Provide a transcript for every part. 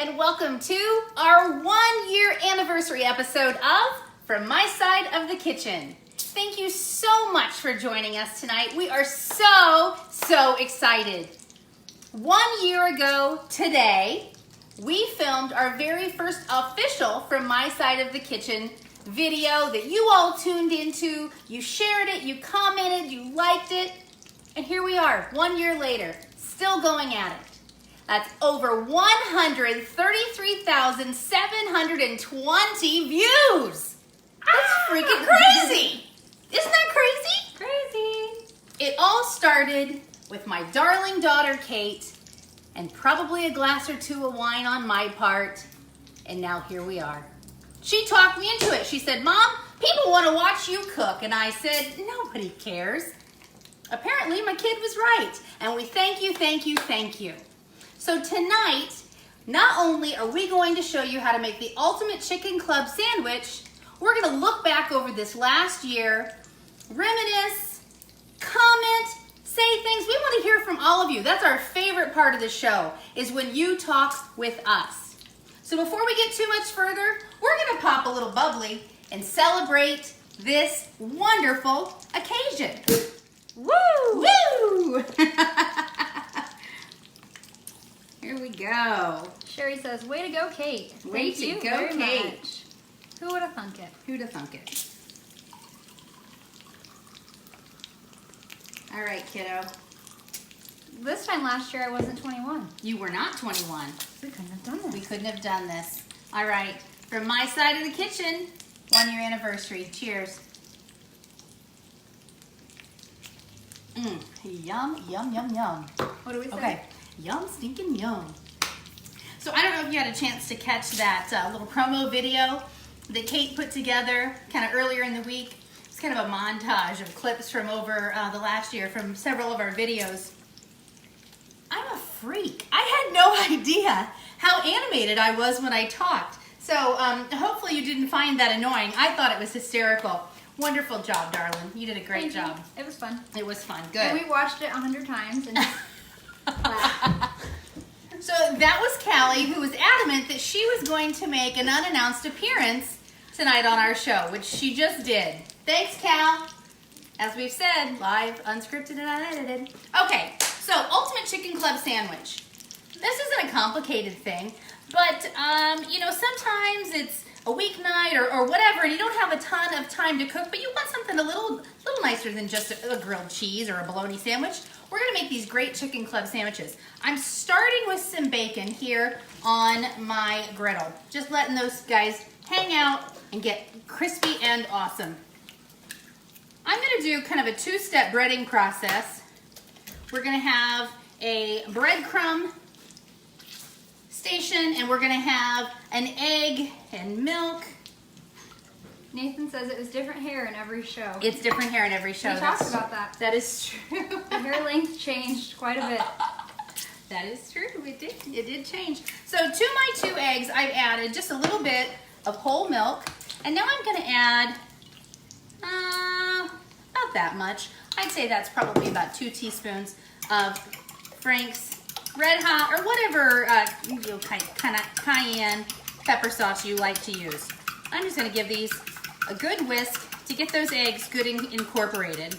and welcome to our 1-year anniversary episode of From My Side of the Kitchen. Thank you so much for joining us tonight. We are so excited. 1 year ago today, we filmed our very first official From My Side of the Kitchen video that you all tuned into. You shared it, you commented, you liked it, and here we are 1 year later, still going at it. That's over 133,720 views. That's freaking crazy. Isn't that crazy? Crazy. It all started with my darling daughter, Kate, and probably a glass or two of wine on my part. And now here we are. She talked me into it. She said, "Mom, people want to watch you cook." And I said, "Nobody cares." Apparently my kid was right. And we thank you. So tonight, not only are we going to show you how to make the ultimate chicken club sandwich, we're going to look back over this last year, reminisce, comment, say things. We want to hear from all of you. That's our favorite part of the show, is when you talk with us. So before we get too much further, we're going to pop a little bubbly and celebrate this wonderful occasion. Woo! Woo! Here we go. Sherry says, "Way to go, Kate." Way Thank to you go, very Kate. much. Who would have thunk it? Who'd have thunk it? All right, kiddo. This time last year, I wasn't 21. You were not 21. We couldn't have done We this. couldn't have done this. All right, from my side of the kitchen, 1 year anniversary. Cheers. Yum. What do we say? Okay, yum, stinking yum. So I don't know if you had a chance to catch that little promo video that Kate put together kind of earlier in the week. It's kind of a montage of clips from over the last year from several of our videos. I'm a freak. I had no idea how animated I was when I talked. So hopefully you didn't find that annoying. I thought it was hysterical. Wonderful job, darling. You did a great Thank you. job. It was fun. It was fun. Good. And we watched it 100 times and laughed. So that was Callie, who was adamant that she was going to make an unannounced appearance tonight on our show, which she just did. Thanks, Cal. As we've said, live, unscripted, and unedited. Okay, so Ultimate Chicken Club Sandwich. This isn't a complicated thing, but you know, sometimes it's a weeknight or whatever, and you don't have a ton of time to cook, but you want something a little nicer than just a grilled cheese or a bologna sandwich. We're gonna make these great chicken club sandwiches. I'm starting with some bacon here on my griddle. Just letting those guys hang out and get crispy and awesome. I'm gonna do kind of a two-step breading process. We're gonna have a breadcrumb station, and we're gonna have an egg and milk. Nathan says it was different hair in every show. It's different hair in every show. We talked about that. That is true. The hair length changed quite a bit. That is true. It did change. So to my 2 eggs, I've added just a little bit of whole milk, and now I'm gonna add about that much. I'd say that's probably about 2 teaspoons of Frank's Red Hot or whatever kind of cayenne pepper sauce you like to use. I'm just gonna give these a good whisk to get those eggs good and incorporated.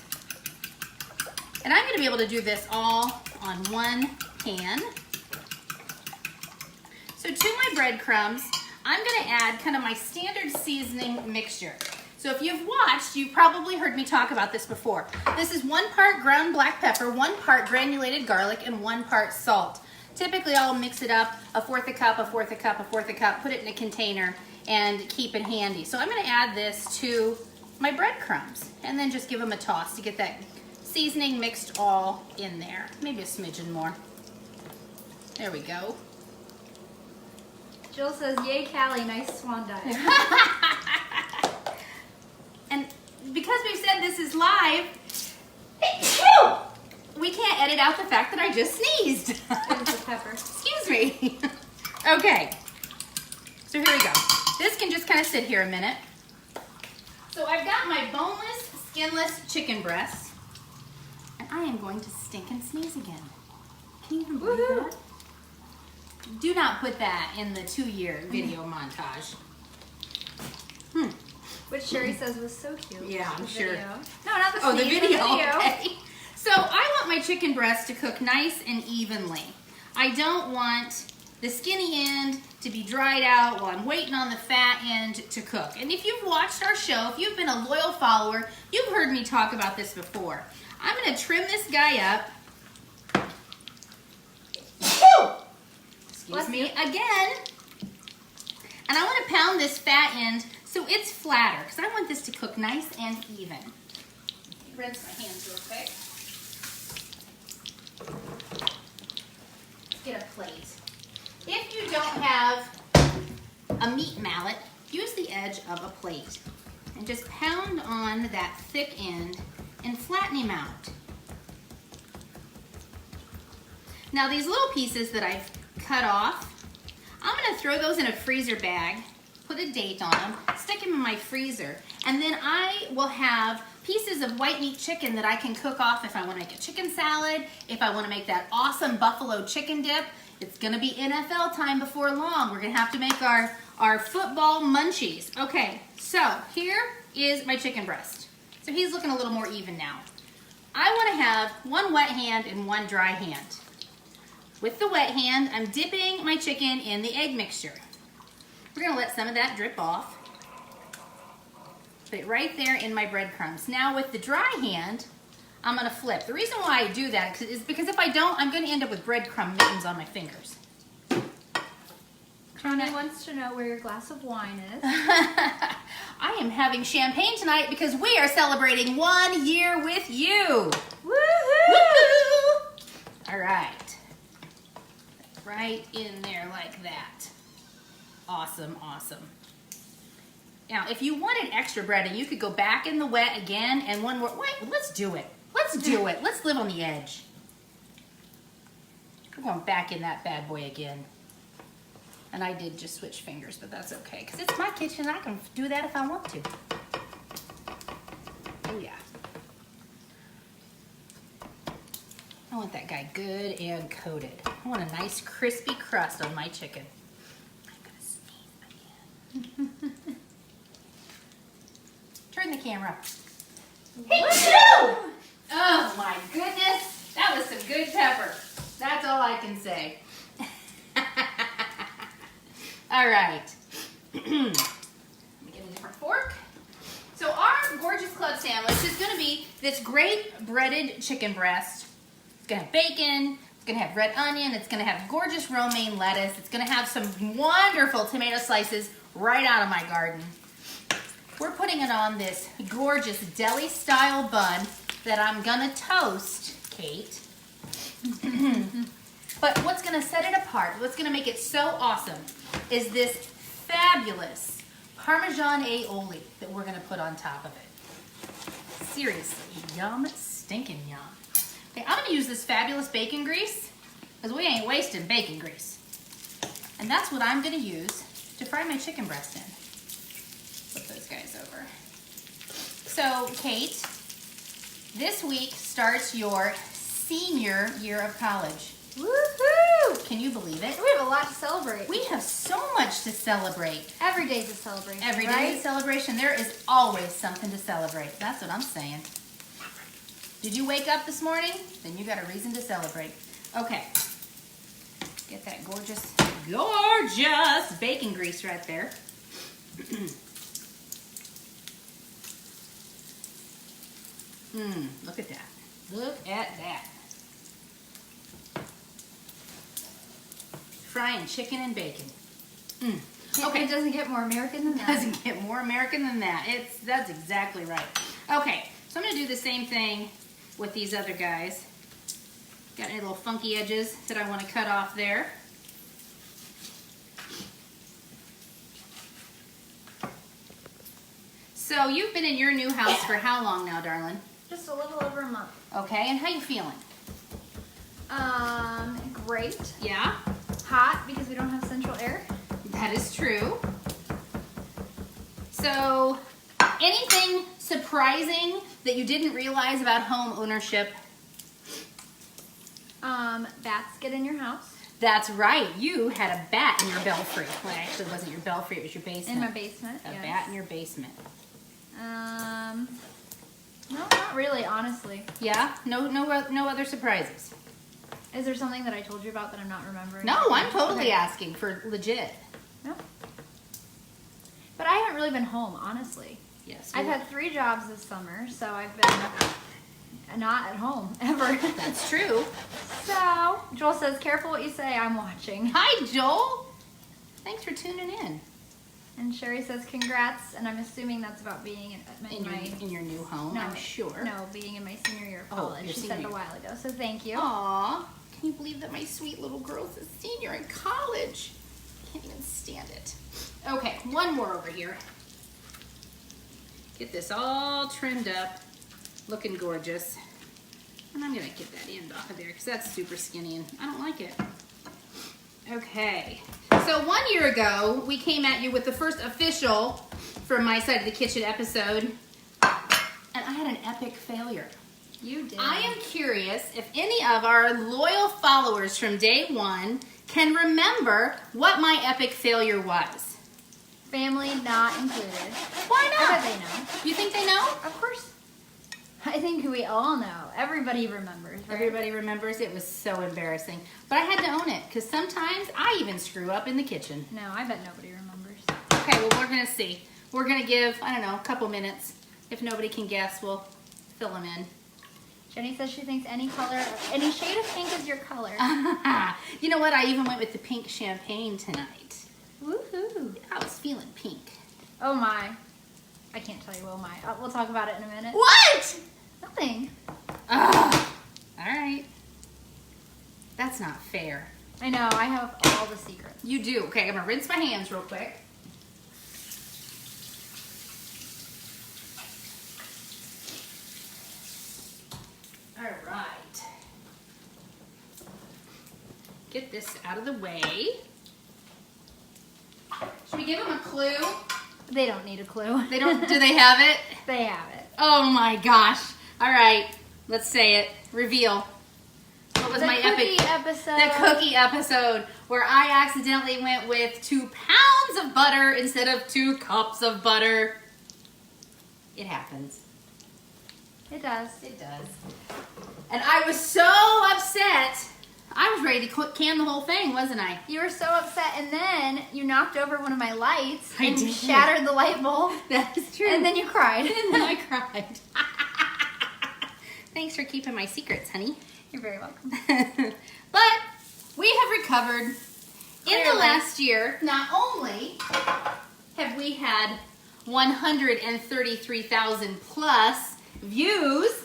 And I'm gonna be able to do this all on one pan. So to my breadcrumbs, I'm gonna add kind of my standard seasoning mixture. So if you've watched, you've probably heard me talk about this before. This is 1 part ground black pepper, 1 part granulated garlic, and 1 part salt. Typically I'll mix it up, a fourth a cup, put it in a container, and keep it handy. So I'm gonna add this to my breadcrumbs, and then just give them a toss to get that seasoning mixed all in there. Maybe a smidgen more. There we go. Jill says, "Yay, Callie, nice swan dive." And because we've said this is live, we can't edit out the fact that I just sneezed. It was the pepper. Excuse me. Okay, so here we go. This can just kind of sit here a minute. So I've got my boneless, skinless chicken breasts, and I am going to stink and sneeze again. Can you even believe Woohoo. that? Do not put that in the 2-year video montage. Which Sherry says was so cute. Yeah, I'm The sure. video. No, not the Oh, the sneeze, video. Okay. So I want my chicken breast to cook nice and evenly. I don't want the skinny end to be dried out while I'm waiting on the fat end to cook. And if you've watched our show, if you've been a loyal follower, you've heard me talk about this before. I'm going to trim this guy up. Excuse me again. And I want to pound this fat end so it's flatter because I want this to cook nice and even. Rinse my hands real quick. Get a plate. If you don't have a meat mallet, use the edge of a plate and just pound on that thick end and flatten him out. Now these little pieces that I've cut off, I'm going to throw those in a freezer bag, put a date on them, stick them in my freezer, and then I will have pieces of white meat chicken that I can cook off if I want to make a chicken salad, if I want to make that awesome buffalo chicken dip. It's going to be NFL time before long. We're going to have to make our football munchies. Okay, so here is my chicken breast. So he's looking a little more even now. I want to have one wet hand and one dry hand. With the wet hand, I'm dipping my chicken in the egg mixture. We're going to let some of that drip off. Put it right there in my breadcrumbs. Now with the dry hand, I'm going to flip. The reason why I do that is because if I don't, I'm going to end up with breadcrumb mittens on my fingers. Tony wants to know where your glass of wine is. I am having champagne tonight because we are celebrating 1 year with you. Woohoo! Woohoo! All right. Right in there like that. Awesome, awesome. Now, if you wanted extra breading, you could go back in the wet again and one more. Wait, let's do it. Let's do it. Let's live on the edge. We're going back in that bad boy again. And I did just switch fingers, but that's okay. Because it's my kitchen. I can do that if I want to. Oh, yeah. I want that guy good and coated. I want a nice crispy crust on my chicken. I'm gonna sneeze again. Turn the camera. Hey, no! Oh my goodness, that was some good pepper. That's all I can say. All right. Let me get a different fork. So our gorgeous club sandwich is gonna be this great breaded chicken breast. It's gonna have bacon, it's gonna have red onion, it's gonna have gorgeous romaine lettuce, it's gonna have some wonderful tomato slices right out of my garden. We're putting it on this gorgeous deli style bun that I'm gonna toast, Kate. But what's gonna set it apart, what's gonna make it so awesome is this fabulous Parmesan aioli that we're gonna put on top of it. Seriously, yum, stinking yum. Okay, I'm gonna use this fabulous bacon grease because we ain't wasting bacon grease. And that's what I'm gonna use to fry my chicken breast in. Flip those guys over. So, Kate, this week starts your senior year of college. Woohoo! Can you believe it? We have a lot to celebrate. We have so much to celebrate. Every day's a celebration. Every day right? is a celebration. There is always something to celebrate. That's what I'm saying. Did you wake up this morning? Then you got a reason to celebrate. Okay. Get that gorgeous bacon grease right there. Look at that. Look at that. Frying chicken and bacon. Okay, it doesn't get more American than that. Doesn't get more American than that. That's exactly right. Okay, so I'm gonna do the same thing with these other guys. Got any little funky edges that I want to cut off there. So you've been in your new house for how long now, darling? Just a little over a month. Okay, and how you feeling? Great. Yeah, Hot because we don't have central air. that is true. So, anything surprising that you didn't realize about home ownership? Bats get in your house. That's right. You had a bat in your belfry. Well, actually, it wasn't your belfry. It was your basement. In my basement. A yes. bat in your basement. No, not really, honestly. Yeah. No other surprises. Is there something that I told you about that I'm not remembering? No, I'm totally Okay. asking for legit. No. But I haven't really been home, honestly. Yes. I've had 3 jobs this summer, so I've been not at home ever. That's true. So, Joel says, careful what you say, I'm watching. Hi, Joel. Thanks for tuning in. And Sherry says, congrats, and I'm assuming that's about being In your new home, no, I'm sure. No, being in my senior year of Oh, college. your She senior said it a year. while ago, so thank you. Aw. Can you believe that my sweet little girl's a senior in college? Can't even stand it. Okay, one more over here. Get this all trimmed up, looking gorgeous. And I'm gonna get that end off of there because that's super skinny and I don't like it. Okay, so 1 year ago, we came at you with the first official From My Side of the Kitchen episode, and I had an epic failure. You did. I am curious if any of our loyal followers from day one can remember what my epic failure was. Family not included. Why I bet not? they know. You think they know? Of course. I think we all know. Everybody remembers, right? Everybody remembers. It was so embarrassing. But I had to own it because sometimes I even screw up in the kitchen. No, I bet nobody remembers. Okay, well, we're going to see. We're going to give, I don't know, a couple minutes. If nobody can guess, we'll fill them in. Jenny says she thinks any color, any shade of pink is your color. You know what? I even went with the pink champagne tonight. Woohoo. I was feeling pink. Oh my. I can't tell you oh my. We'll talk about it in a minute. What? Nothing. Ugh. All right. That's not fair. I know, I have all the secrets. You do. Okay, I'm going to rinse my hands real quick. All right. Get this out of the way. Should we give them a clue? They don't need a clue. They don't. Do they have it? They have it. Oh my gosh. All right. Let's say it. Reveal. What was The my cookie epic? episode. The cookie episode where I accidentally went with 2 pounds of butter instead of 2 cups of butter. It happens. It does. It does. And I was so upset. I was ready to can the whole thing, wasn't I? You were so upset, and then you knocked over one of my lights I and did. shattered the light bulb, That is true. and then you cried. And then I cried. Thanks for keeping my secrets, honey. You're very welcome. But we have recovered. In the Clearly. last year, not only have we had 133,000 plus views,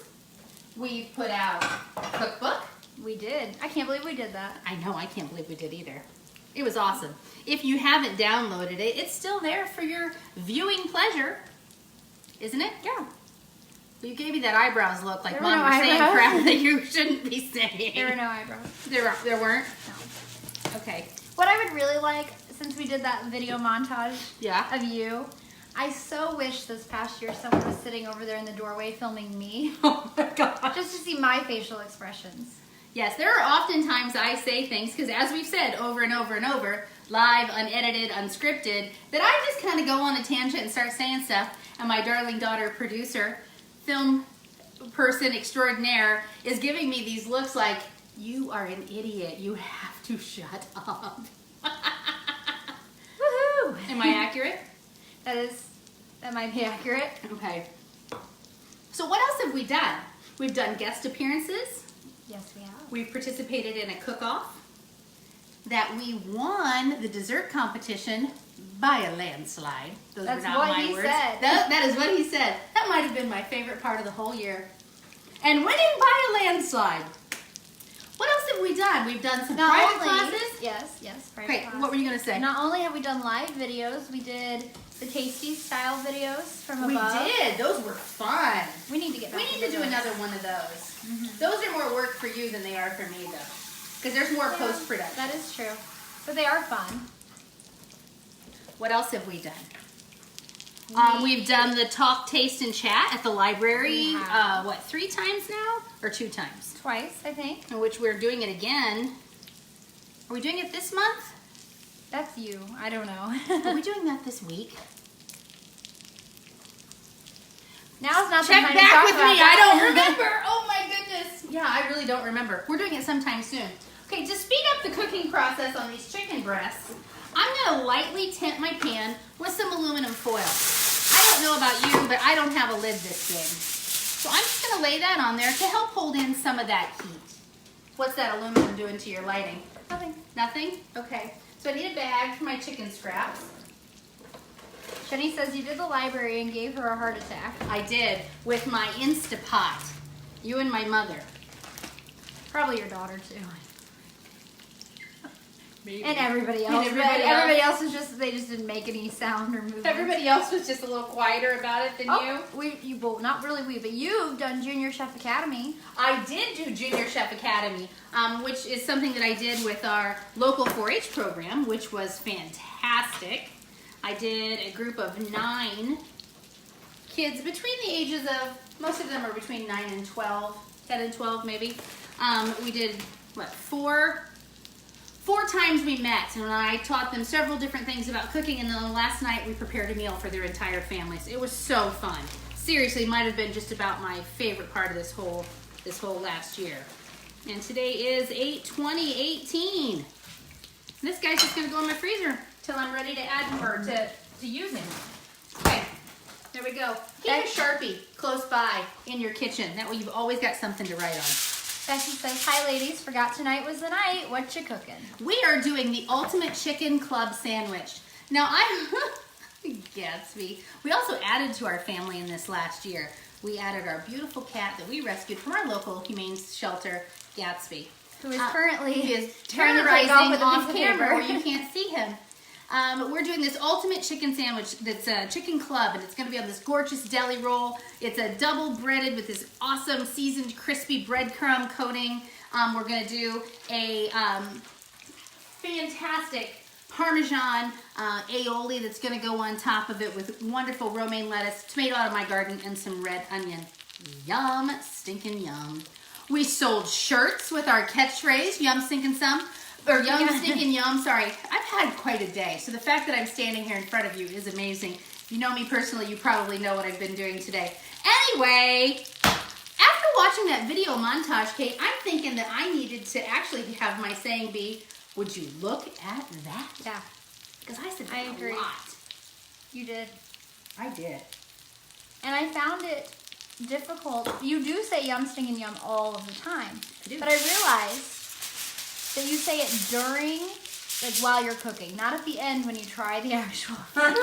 we've put out a cookbook. We did. I can't believe we did that. I know, I can't believe we did either. It was awesome. If you haven't downloaded it, it's still there for your viewing pleasure. Isn't it? Yeah. You gave me that eyebrows look like There were Mom no was saying eyebrows. crap that you shouldn't be saying. There were no eyebrows. There weren't? No. Okay. What I would really like, since we did that video montage Yeah. of you, I so wish this past year someone was sitting over there in the doorway filming me, Oh my gosh. just to see my facial expressions. Yes, there are often times I say things, because as we've said over and over and over, live, unedited, unscripted, that I just kind of go on a tangent and start saying stuff, and my darling daughter, producer, film person extraordinaire, is giving me these looks like, you are an idiot, you have to shut up. Woohoo! Am I accurate? That might be accurate. Okay. So what else have we done? We've done guest appearances. Yes, we have. We've participated in a cook-off. That we won the dessert competition by a landslide. Those That's were not what my he words. said. That is what he said. That might have been my favorite part of the whole year. And winning by a landslide. What else have we done? We've done some private classes. Yes, private Great. classes. What were you going to say? Not only have we done live videos, we did the tasty style videos from We above. did. Those were fun. We need to get back We need to do those. another one of those. Those are more work for you than they are for me, though. Because there's more Yeah, post-production. That is true. But they are fun. What else have we done? We've done the talk, taste, and chat at the library, We have. 3 times now? Or 2 times? Twice, I think. In which we're doing it again Are we doing it this month? That's you. I don't know. Are we doing that this week? Now's not the Check time to back talk with about me. that. I don't remember. Oh my goodness. Yeah, I really don't remember. We're doing it sometime soon. Okay, to speed up the cooking process on these chicken breasts, I'm going to lightly tint my pan with some aluminum foil. I don't know about you, but I don't have a lid this big. So I'm just going to lay that on there to help hold in some of that heat. What's that aluminum doing to your lighting? Nothing. Nothing? Okay. So I need a bag for my chicken scraps. Jenny says you did the library and gave her a heart attack. I did, with my Instapot. You and my mother. Probably your daughter too. Maybe. And everybody else. And everybody else. Everybody else is just, they just didn't make any sound or movement. Everybody else was just a little quieter about it than you. Well, not really we, but you've done Junior Chef Academy. I did do Junior Chef Academy, which is something that I did with our local 4-H program, which was fantastic. I did a group of 9 kids between the ages of, most of them are between 9 and 12, 10 and 12 maybe. We did, what, four times we met, and I taught them several different things about cooking, and then the last night we prepared a meal for their entire families. It was so fun. Seriously, it might have been just about my favorite part of this whole last year. And today is 8/20/18. This guy's just gonna go in my freezer till I'm ready to add or to use him. Okay, there we go. Keep a Sharpie close by in your kitchen. That way you've always got something to write on. Becky says, hi ladies, forgot tonight was the night. What you cooking? We are doing the Ultimate Chicken Club Sandwich. Now Gatsby. We also added to our family in this last year. We added our beautiful cat that we rescued from our local humane shelter, Gatsby. Who is currently he is trying to terrorizing take off with a off piece of camera paper. where you can't see him. We're doing this ultimate chicken sandwich that's a chicken club, and it's going to be on this gorgeous deli roll. It's a double breaded with this awesome seasoned crispy breadcrumb coating. We're going to do a fantastic Parmesan aioli that's going to go on top of it with wonderful romaine lettuce, tomato out of my garden, and some red onion. Yum, stinking yum. We sold shirts with our catchphrase, yum, stinking some. Or yum, stinking yum, sorry. I've had quite a day, so the fact that I'm standing here in front of you is amazing. If you know me personally, you probably know what I've been doing today. Anyway, after watching that video montage, Kate, I'm thinking that I needed to actually have my saying be, would you look at that? Yeah, Because I said I that agree. a lot. you did. I did. And I found it difficult. You do say yum, stinking yum all of the time. I do. But I realized that you say it during, like while you're cooking, not at the end when you try the actual food.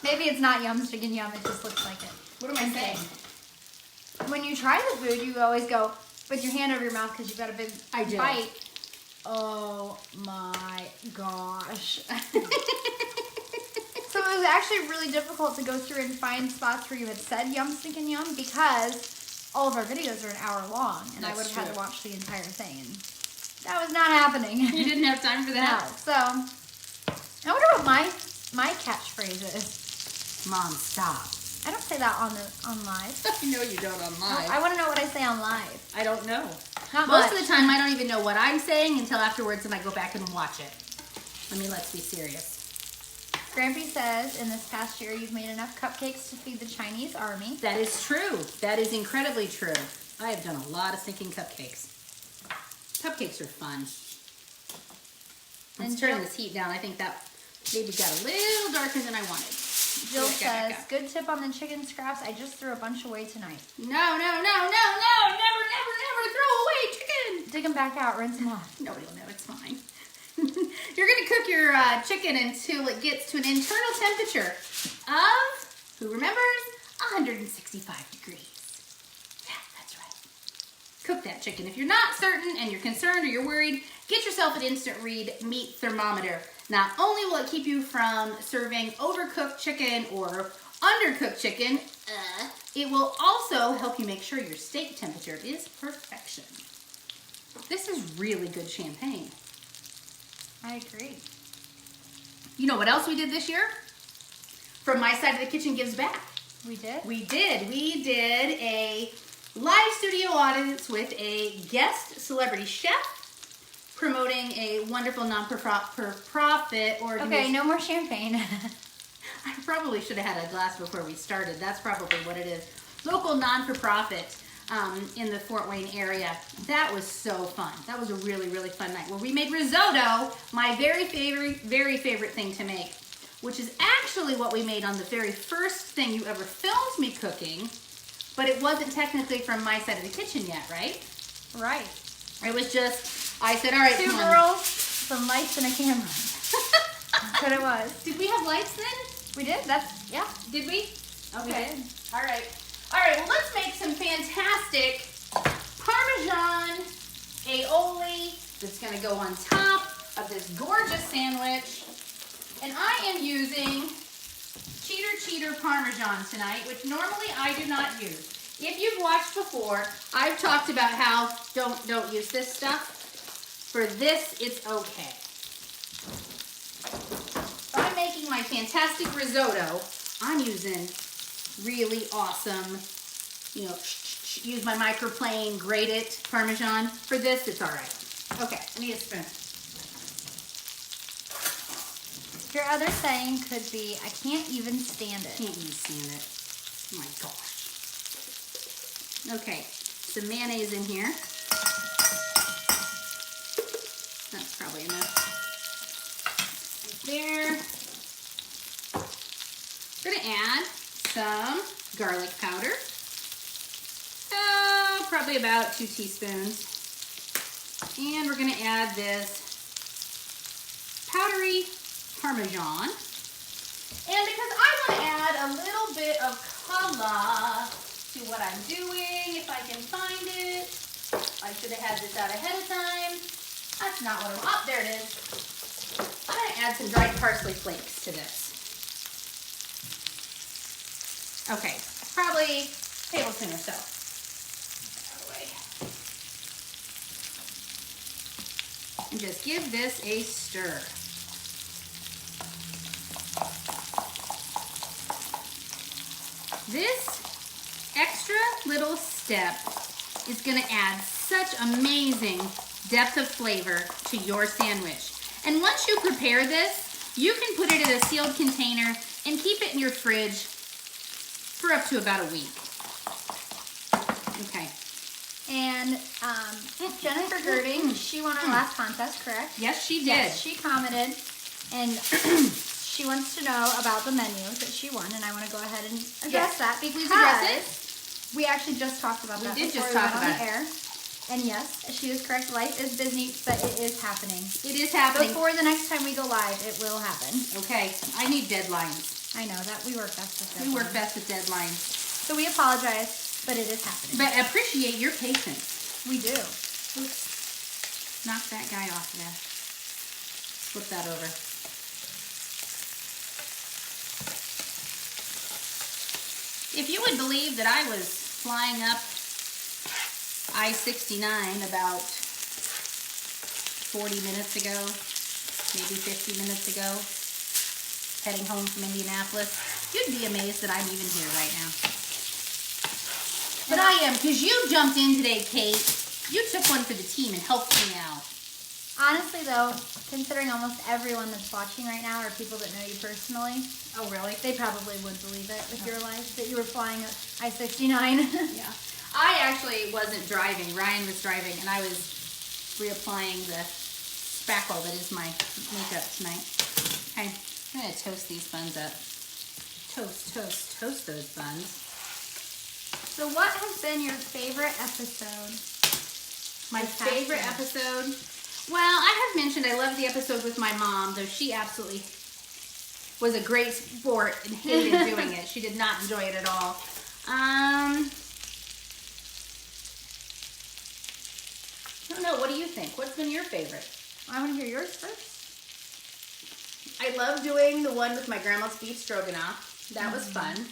Maybe it's not yum, stinking yum, it just looks like it. What am I saying? When you try the food, you always go with your hand over your mouth because you've got a big I do. bite. Oh my gosh. So it was actually really difficult to go through and find spots where you had said yum, stinking yum, because all of our videos are an hour long, and I That's would have had true. to watch the entire thing, and that was not happening. You didn't have time for No. that? So I wonder what my catchphrase is. Mom, stop. I don't say that on live. You know you don't on live. I want to know what I say on live. I don't know. Not Most much. of the time, I don't even know what I'm saying until afterwards, and I go back and watch it. I mean, let's be serious. Grampy says, in this past year, you've made enough cupcakes to feed the Chinese army. That is true. That is incredibly true. I have done a lot of stinking cupcakes. Cupcakes are fun. Let's And turn Jill- this heat down. I think that maybe got a little darker than I wanted. Jill Okay, says, good tip on the chicken scraps. I just threw a bunch away tonight. No. Never throw away chicken. Dig them back out, rinse them off. Nobody will know. It's fine. You're going to cook your chicken until it gets to an internal temperature of, who remembers, 165 degrees. Yeah, that's right. Cook that chicken. If you're not certain and you're concerned or you're worried, get yourself an Instant Read meat thermometer. Not only will it keep you from serving overcooked chicken or undercooked chicken, it will also help you make sure your steak temperature is perfection. This is really good champagne. I agree. You know what else we did this year? From My Side of the Kitchen Gives Back. We did? We did a live studio audience with a guest celebrity chef promoting a wonderful non-profit organization. Okay, no more champagne. I probably should have had a glass before we started. That's probably what it is. Local non-for-profit in the Fort Wayne area. That was so fun. That was a really, really fun night where we made risotto, my very favorite thing to make, which is actually what we made on the very first thing you ever filmed me cooking, but it wasn't technically from my side of the kitchen yet, right? Right. It was just, I said, all right, Two come on. girls, some lights, and a camera. That's what it was. Did we have lights then? We did. That's, yeah. Did we? Okay. We did. All right. All right, well, let's make some fantastic Parmesan aioli that's going to go on top of this gorgeous sandwich. And I am using cheater Parmesan tonight, which normally I do not use. If you've watched before, I've talked about how don't use this stuff. For this, it's okay. If I'm making my fantastic risotto, I'm using really awesome, you know, use my microplane, grate it, Parmesan. For this, it's all right. Okay, I need a spoon. Your other saying could be, I can't even stand it. Can't even stand it. Oh my gosh. Okay, some mayonnaise in here. That's probably enough. Right there. We're gonna add some garlic powder. Oh, probably about 2 teaspoons. And we're gonna add this powdery Parmesan. And because I want to add a little bit of color to what I'm doing, if I can find it. I should have had this out ahead of time. That's not what I'm, oh, there it is. I'm going to add some dried parsley flakes to this. Okay, probably a tablespoon or so. Out of the way. And just give this a stir. This extra little step is going to add such amazing depth of flavor to your sandwich. And once you prepare this, you can put it in a sealed container and keep it in your fridge for up to about a week. Okay. And Jennifer Girding, she won our last contest, correct? Yes, she did. Yes, she commented, and she wants to know about the menu that she won, and I want to go ahead and address that because Please address it. we actually just talked about that did before just we talk went on about the air. And yes, she is correct. Life is busy, but it is happening. It is happening. Before the next time we go live, it will happen. Okay, I need deadlines. I know that we work best with deadlines. We work best with deadlines. So we apologize, but it is happening. But appreciate your patience. We do. Oops. Knock that guy off there. Flip that over. If you would believe that I was flying up I-69 about 40 minutes ago, maybe 50 minutes ago, heading home from Indianapolis, you'd be amazed that I'm even here right now. But I am, because you jumped in today, Kate. You took one for the team and helped me out. Honestly, though, considering almost everyone that's watching right now are people that know you personally, Oh, really? they probably would believe it with your life that you were flying up I-69. Yeah. I actually wasn't driving. Ryan was driving, and I was reapplying the spackle that is my makeup tonight. Okay, I'm going to toast these buns up. Toast those buns. So what has been your favorite episode? My This past favorite year. episode? Well, I have mentioned I love the episode with my mom, though she absolutely was a great sport and hated doing it. She did not enjoy it at all. I don't know. What do you think? What's been your favorite? I want to hear yours first. I love doing the one with my grandma's beef stroganoff. That was fun.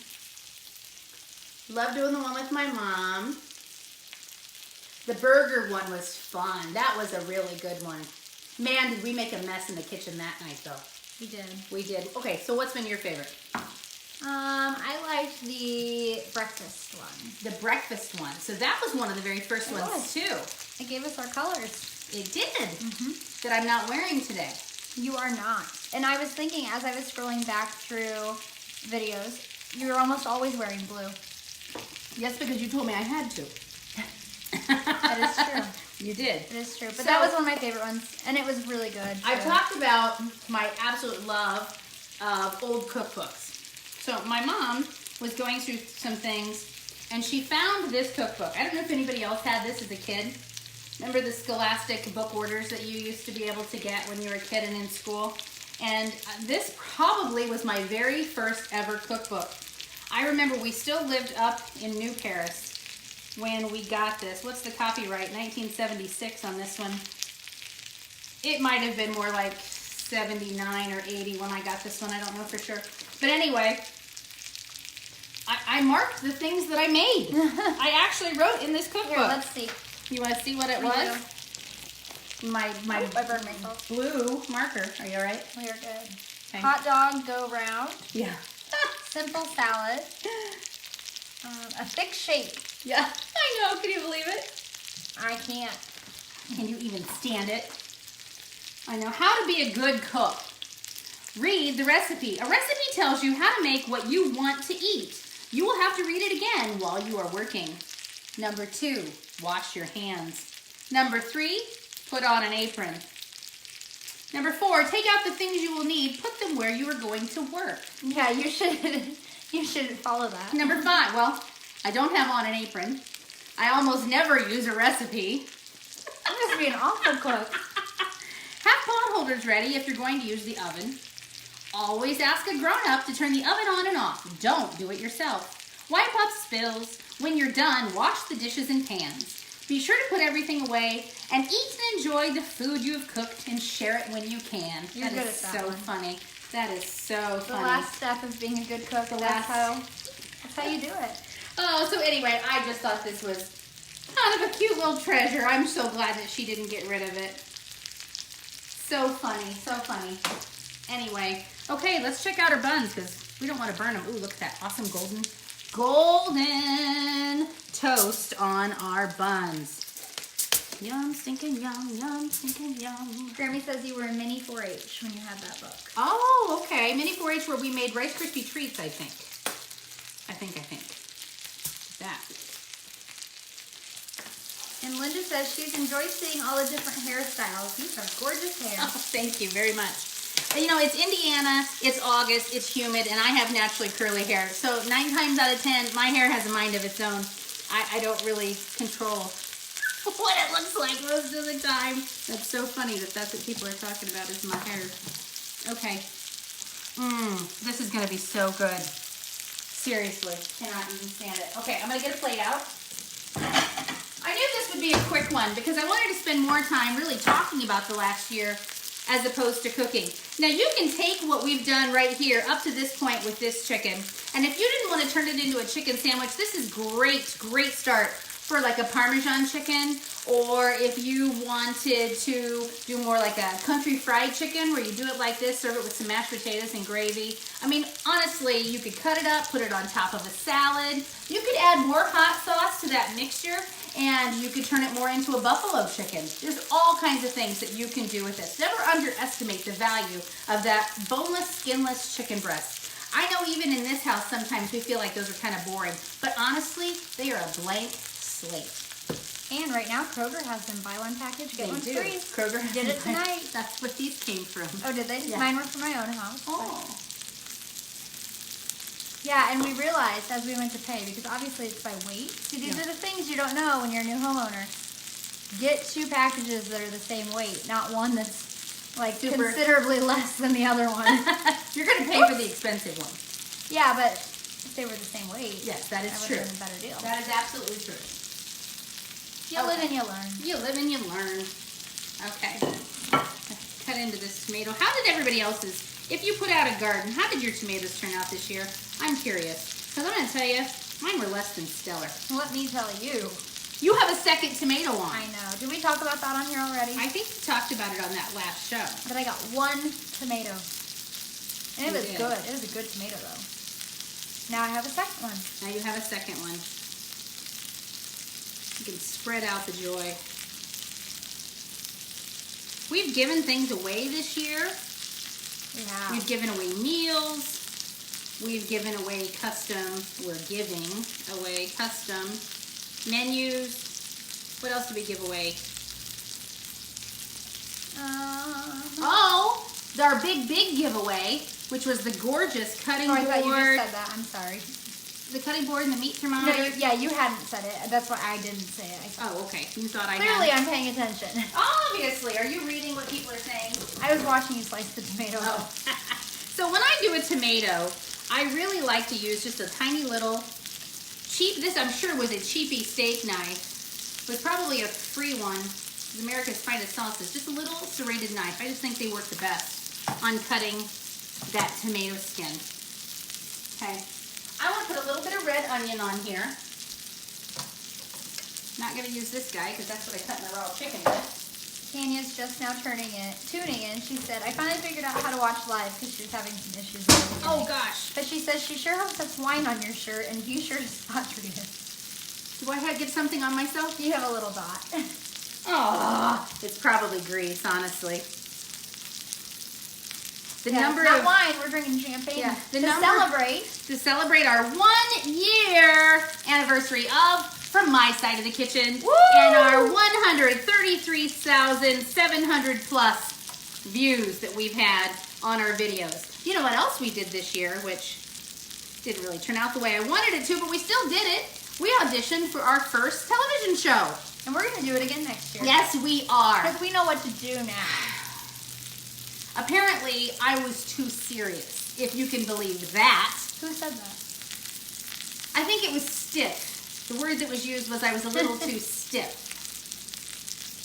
Love doing the one with my mom. The burger one was fun. That was a really good one. Man, did we make a mess in the kitchen that night, though. We did. We did. Okay, so what's been your favorite? I liked the breakfast one. The breakfast one. So that was one of the very first It ones, was. too. It gave us our colors. It did. That I'm not wearing today. You are not. And I was thinking as I was scrolling back through videos, you're almost always wearing blue. Yes, because you told me I had to. That is true. You did. It is true. But So- that was one of my favorite ones. And it was really good. I've so- talked about my absolute love of old cookbooks. So my mom was going through some things and she found this cookbook. I don't know if anybody else had this as a kid. Remember the Scholastic book orders that you used to be able to get when you were a kid and in school? And this probably was my very first ever cookbook. I remember we still lived up in New Paris when we got this. What's the copyright? 1976 on this one. It might have been more like 79 or 80 when I got this one. I don't know for sure. But anyway, I marked the things that I made. I actually wrote in this cookbook. Here, let's see. You want to see what it We was? My I burned myself. blue marker. Are you all right? We are good. Okay. Hot dog go round. Yeah. Simple salad. A thick shake. Yeah. I know. Can you believe it? I can't. Can you even stand it? I know. How to be a good cook. Read the recipe. A recipe tells you how to make what you want to eat. You will have to read it again while you are working. Number 2, wash your hands. Number 3, put on an apron. Number 4, take out the things you will need, put them where you are going to work. Yeah, you should you should follow that. Number 5, well, I don't have on an apron. I almost never use a recipe. I'm just being an awful cook. Have pot holders ready if you're going to use the oven. Always ask a grown-up to turn the oven on and off. Don't do it yourself. Wipe up spills. When you're done, wash the dishes and pans. Be sure to put everything away and eat and enjoy the food you have cooked and share it when you can. You're That good is at that so one. funny. That is so The funny. last step of being a good cook. That's how you do it. Oh, so anyway, I just thought this was kind of a cute little treasure. I'm so glad that she didn't get rid of it. So funny, so funny. Anyway, okay, let's check out our buns because we don't want to burn them. Ooh, look at that awesome golden toast on our buns. Yum, stinking yum, yum, stinking yum. Grammy says you were a mini 4-H when you had that book. Oh, okay. Mini 4-H where we made Rice Krispie treats, I think. I think. That. And Linda says she's enjoyed seeing all the different hairstyles. These are gorgeous hair. Oh, thank you very much. You know, it's Indiana, it's August, it's humid, and I have naturally curly hair. So 9 times out of 10, my hair has a mind of its own. I don't really control what it looks like most of the time. That's so funny that that's what people are talking about is my hair. Okay. This is going to be so good. Seriously, cannot even stand it. Okay, I'm going to get a plate out. I knew this would be a quick one because I wanted to spend more time really talking about the last year as opposed to cooking. Now you can take what we've done right here up to this point with this chicken, and if you didn't want to turn it into a chicken sandwich, this is great start for like a Parmesan chicken, or if you wanted to do more like a country fried chicken where you do it like this, serve it with some mashed potatoes and gravy. I mean, honestly, you could cut it up, put it on top of a salad. You could add more hot sauce to that mixture, and you could turn it more into a buffalo chicken. There's all kinds of things that you can do with this. Never underestimate the value of that boneless, skinless chicken breast. I know even in this house, sometimes we feel like those are kind of boring, but honestly, they are a blank slate. And right now, Kroger has them. Buy one package, get one free. Kroger Did it tonight. That's where these came from. Oh, did they? Yeah. Mine were for my own house. Oh. Yeah, and we realized as we went to pay, because obviously it's by weight. See, these are the things you don't know when you're a new homeowner. Get 2 packages that are the same weight, not one that's like considerably less than the other one. You're going to pay for the expensive one. Yeah, but if they were the same weight, Yes, that is that true. would have been a better deal. That is absolutely true. You live and you learn. You live and you learn. Okay. Cut into this tomato. How did everybody else's, if you put out a garden, how did your tomatoes turn out this year? I'm curious. Because I'm going to tell you, mine were less than stellar. Let me tell you. You have a second tomato on. I know. Did we talk about that on here already? I think we talked about it on that last show. But I got 1 tomato. And it You was did. good. It was a good tomato, though. Now I have a second one. Now you have a second one. You can spread out the joy. We've given things away this year. Yeah. We've given away meals. We've given away we're giving away custom menus. What else did we give away? Oh, our big giveaway, which was the gorgeous cutting board. I thought you just said that. I'm sorry. The cutting board and the meat No, thermometer. you hadn't said it. That's why I didn't say it. Oh, okay. You thought I Clearly, had. I'm paying attention. Obviously. Are you reading what people are saying? I was watching you slice the tomato. Oh. So when I do a tomato, I really like to use just a tiny little cheap, this I'm sure was a cheapy steak knife. It was probably a free one. America's Finest Sauces. Just a little serrated knife. I just think they work the best on cutting that tomato skin. Okay. I want to put a little bit of red onion on here. Not going to use this guy because that's what I cut my raw chicken with. Tanya's just now tuning in. She said, I finally figured out how to watch live because she was having some issues with it. Oh gosh. But she says she sure hopes that's wine on your shirt and you sure spot treated. Do I get something on myself? You have a little dot. Oh, it's probably grease, honestly. The Yeah, number not of wine, we're drinking champagne Yeah, the to number- celebrate. to celebrate our 1 year anniversary of From My Side of the Kitchen. Woo! And our 133,700 plus views that we've had on our videos. You know what else we did this year, which didn't really turn out the way I wanted it to, but we still did it. We auditioned for our first television show. And we're going to do it again next year. Yes, we are. Because we know what to do now. Apparently, I was too serious, if you can believe that. Who said that? I think it was stiff. The word that was used was I was a little too stiff.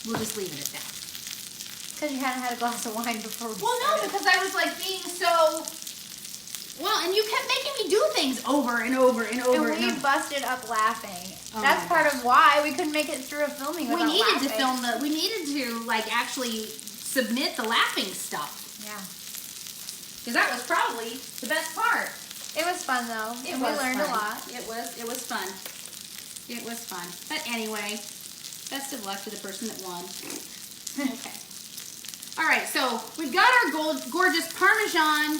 We'll just leave it at that. Because you hadn't had a glass of wine before we Well, no, started. because I was like being so... Well, and you kept making me do things over and over and over And and we over. busted up laughing. Oh That's my part gosh. of why we couldn't make it through a filming We without needed to laughing. film we needed to, like, actually submit the laughing stuff. Yeah. Because that was probably the best part. It was fun though. It and was we learned fun. a lot. It was fun. It was fun. But anyway, best of luck to the person that won. Okay. All right, so we've got our gorgeous Parmesan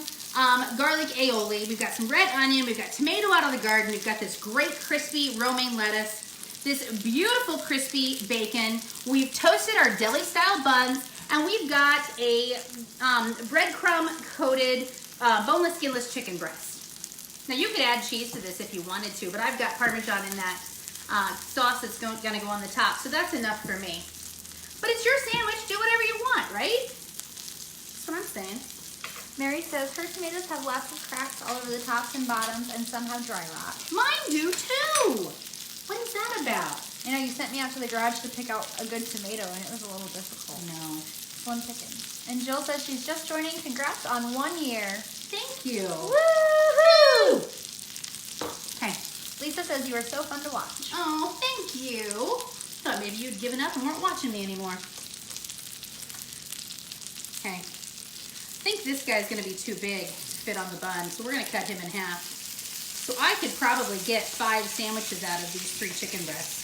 garlic aioli. We've got some red onion. We've got tomato out of the garden. We've got this great crispy romaine lettuce. This beautiful crispy bacon. We've toasted our deli-style buns. And we've got a breadcrumb coated boneless, skinless chicken breast. Now you could add cheese to this if you wanted to, but I've got Parmesan in that sauce that's going to go on the top, so that's enough for me. But it's your sandwich, do whatever you want, right? That's what I'm saying. Mary says her tomatoes have lots of cracks all over the tops and bottoms and some have dry rot. Mine do too. What is that about? You know, you sent me out to the garage to pick out a good tomato and it was a little difficult. No. One picking. And Jill says she's just joining. Congrats on 1 year. Thank you. Woohoo! Okay. Lisa says you are so fun to watch. Oh, thank you. Thought maybe you'd given up and weren't watching me anymore. Okay. I think this guy's going to be too big to fit on the bun, so we're going to cut him in half. So I could probably get 5 sandwiches out of these 3 chicken breasts.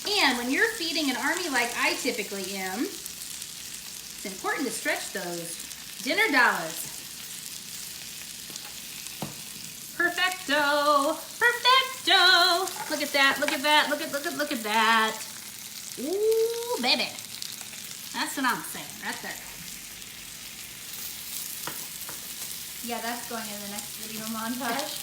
And when you're feeding an army like I typically am, it's important to stretch those dinner dollars. Perfecto! Perfecto! Look at that, look at that, look at that. Ooh, baby. That's what I'm saying, right there. Yeah, that's going in the next video montage.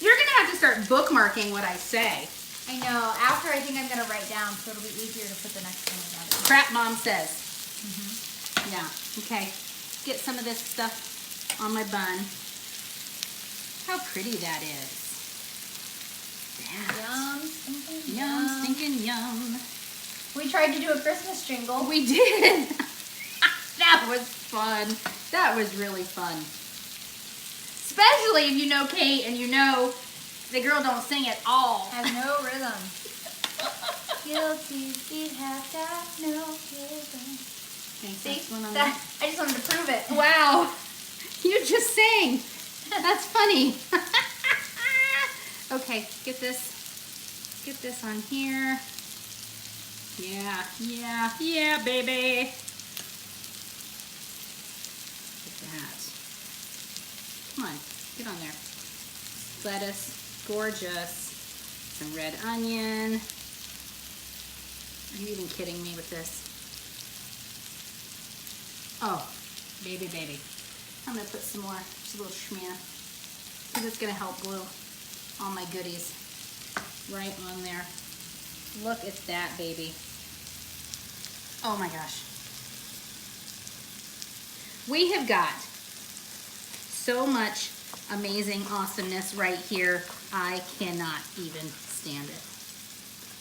You're gonna have to start bookmarking what I say. I know. After, I think I'm going to write down so it'll be easier to put the next one together. Crap Mom says. Yeah, okay. Get some of this stuff on my bun. How pretty that is. Yum, stinking Yum, stinking yum. We tried to do a Christmas jingle. We did. That was fun. That was really fun. Especially if you know Kate and you know the girl don't sing at all. Has no rhythm. Guilty feet have got no rhythm. Okay, See? that's one on That, I just wanted to prove it. Wow. You just sang. That's funny. Okay, get this on here. Yeah, yeah, yeah, baby. Look at that. Come on, get on there. Lettuce, gorgeous. Some red onion. Are you even kidding me with this? Oh, baby, baby. I'm gonna put some more, just a little schmear, because it's gonna help glue all my goodies right on there. Look at that, baby. Oh my gosh. We have got so much amazing awesomeness right here. I cannot even stand it.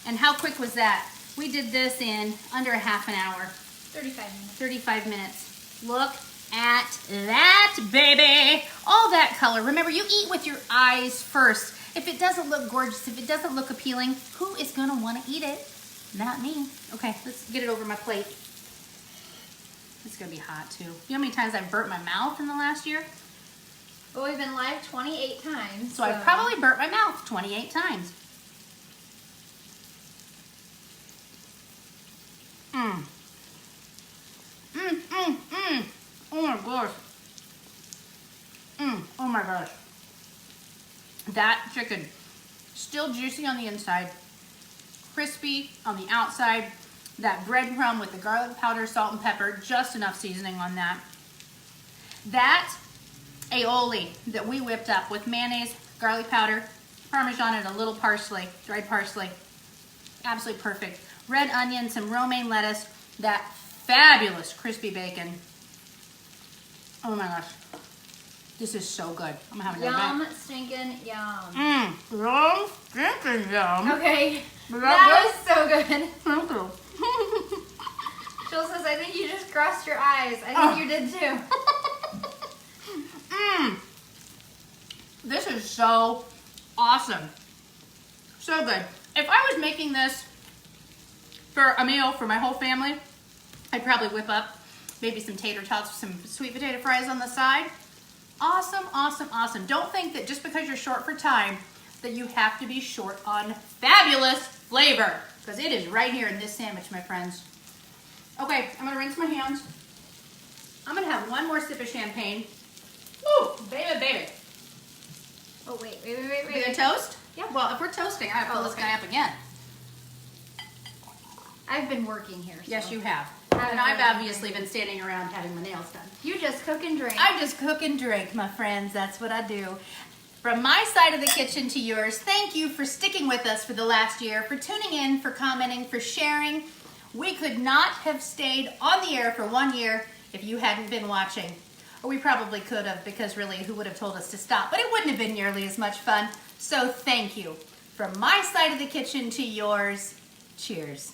And how quick was that? We did this in under a half an hour. 35 minutes. 35 minutes. Look at that, baby. All that color. Remember, you eat with your eyes first. If it doesn't look gorgeous, if it doesn't look appealing, who is gonna wanna eat it? Not me. Okay, let's get it over my plate. It's gonna be hot too. You know how many times I've burnt my mouth in the last year? Well, we've been live 28 times. So I've probably burnt my mouth 28 times. Mmm. Mmm, mmm, mmm. Oh my gosh. Mmm, oh my gosh. That chicken, still juicy on the inside, crispy on the outside. That breadcrumb with the garlic powder, salt, and pepper, just enough seasoning on that. That aioli that we whipped up with mayonnaise, garlic powder, Parmesan, and a little parsley, dried parsley. Absolutely perfect. Red onion, some romaine lettuce, that fabulous crispy bacon. Oh my gosh. This is so good. I'm gonna have another bite. Yum, stinking yum. Mmm, yum, stinking yum. Okay, Was that was so good. Thank you. Jill says, I think you just crossed your eyes. I think you did too. Mmm. This is so awesome. So good. If I was making this for a meal for my whole family, I'd probably whip up maybe some tater tots, some sweet potato fries on the side. Awesome, awesome, awesome. Don't think that just because you're short for time that you have to be short on fabulous flavor, because it is right here in this sandwich, my friends. Okay, I'm gonna rinse my hands. I'm gonna have one more sip of champagne. Woo, baby, baby. Oh, wait. Are we gonna toast? Yeah. Well, if we're toasting, I gotta fill this guy up again. I've been working here. So. Yes, you have. I've And I've been obviously been standing around having my nails done. You just cook and drink. I just cook and drink, my friends. That's what I do. From my side of the kitchen to yours, thank you for sticking with us for the last year, for tuning in, for commenting, for sharing. We could not have stayed on the air for 1 year if you hadn't been watching. Or we probably could have, because really, who would have told us to stop? But it wouldn't have been nearly as much fun. So thank you. From my side of the kitchen to yours, cheers.